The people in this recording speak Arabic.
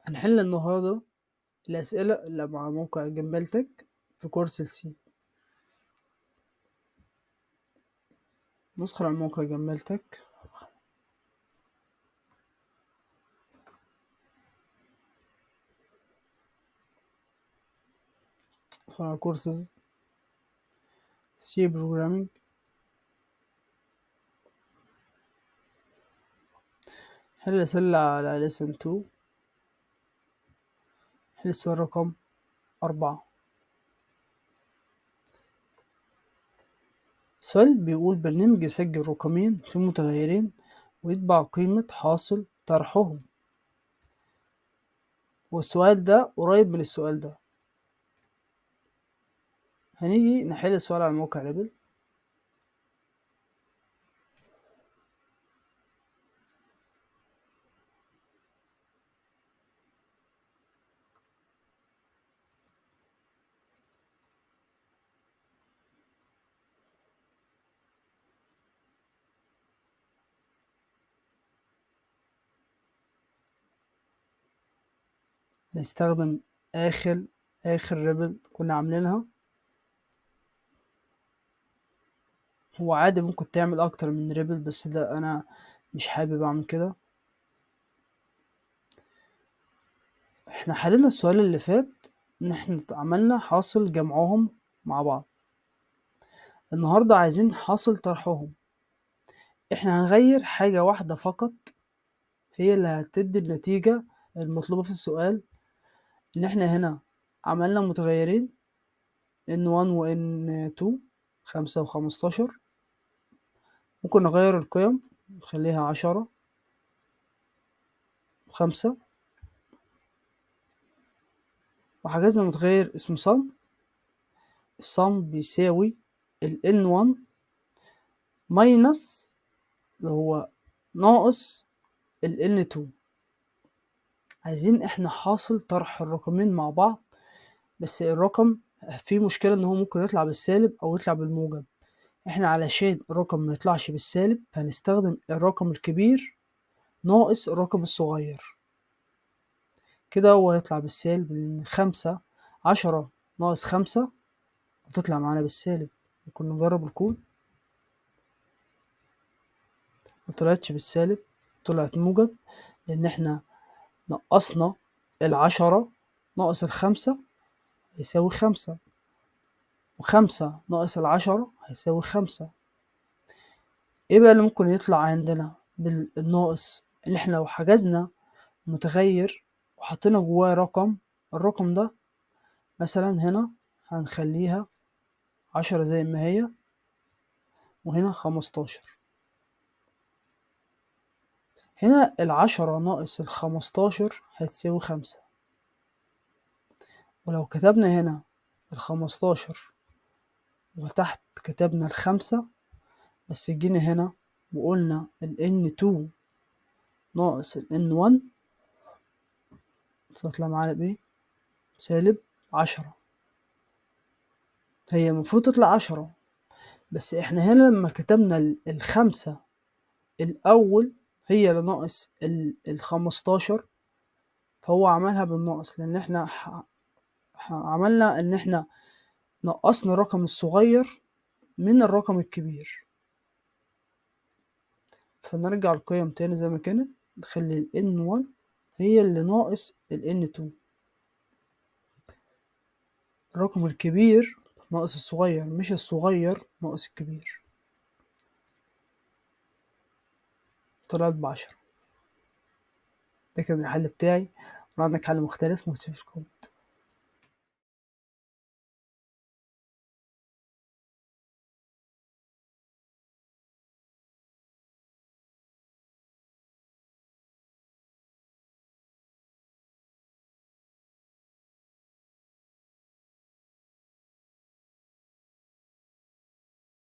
هنحل النهاردة الأسئلة اللي مع موقع جمبلتك في كورس السي. ندخل على موقع جمبلتك، ندخل على كورسز سي بروجرامينج، حل الأسئلة على ليسن 2. حل السؤال رقم 4. السؤال بيقول برنامج يسجل رقمين في متغيرين ويتبع قيمة حاصل طرحهم، والسؤال ده قريب من السؤال ده. هنيجي نحل السؤال على موقع ريبل. هنستخدم آخر ريبل كنا عاملينها. هو عادي ممكن تعمل أكتر من ريبل، بس ده أنا مش حابب أعمل كده. احنا حلينا السؤال اللي فات ان احنا عملنا حاصل جمعهم مع بعض. النهاردة عايزين حاصل طرحهم. احنا هنغير حاجة واحدة فقط هي اللي هتدي النتيجة المطلوبة في السؤال. ان احنا هنا عملنا متغيرين n1 و n2 5 و15. ممكن نغير القيم نخليها 10 و5، وحجزنا متغير اسمه sum. الsum بيساوي ال n1 ماينس اللي هو ناقص ال n2. عايزين احنا حاصل طرح الرقمين مع بعض، بس الرقم فيه مشكلة ان هو ممكن يطلع بالسالب او يطلع بالموجب. احنا علشان الرقم ما يطلعش بالسالب فهنستخدم الرقم الكبير ناقص الرقم الصغير. كده هو هيطلع بالسالب، لان 10 ناقص 5 هتطلع معانا بالسالب. ممكن نجرب الكود، مطلعتش بالسالب، طلعت موجب، لان احنا نقصنا 10 ناقص 5 يساوي 5، و5 ناقص 10 هيساوي 5. ايه بقى اللي ممكن يطلع عندنا بالناقص؟ اللي احنا لو حجزنا متغير وحطينا جواه رقم، الرقم ده مثلا هنا هنخليها 10 زي ما هي، وهنا 15. هنا 10 ناقص 15 هتساوي 5. ولو كتبنا هنا 15 وتحت كتبنا 5، بس جينا هنا وقلنا n2 ناقص n1 تطلع معانا بايه؟ سالب 10. هي المفروض تطلع 10، بس احنا هنا لما كتبنا 5 الأول هي اللي ناقص 15، فهو عملها بالناقص، لأن احنا عملنا إن احنا نقصنا الرقم الصغير من الرقم الكبير. فنرجع القيم تاني زي ما كانت، نخلي ال n1 هي اللي ناقص ال n2. الرقم الكبير ناقص الصغير، مش الصغير ناقص الكبير. طلعت ب10. ده كان الحل بتاعي. لو عندك حل مختلف مكتوب في الكومنت.